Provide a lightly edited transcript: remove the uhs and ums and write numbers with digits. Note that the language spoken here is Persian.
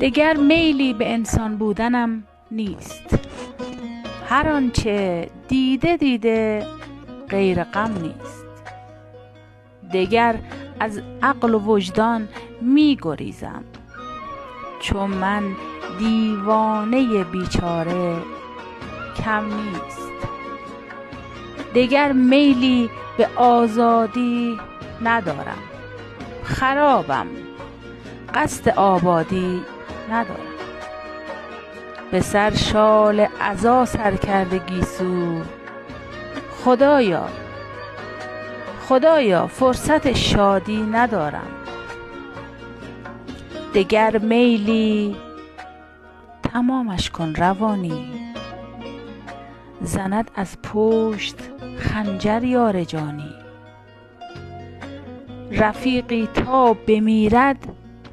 دگر میلی به انسان بودنم نیست. هر آنچه دیده دیده غیر غم نیست. دگر از عقل و وجدان می گریزم، چون من دیوانه بیچاره کم نیست. دگر میلی به آزادی ندارم، خرابم قصد آبادی ندارم. به سر شال عزا سر کرده گیسو، خدایا فرصت شادی ندارم. دگر میلی تمامش کن روانی، زند از پشت خنجر یار جانی. رفیقی تا بمیرد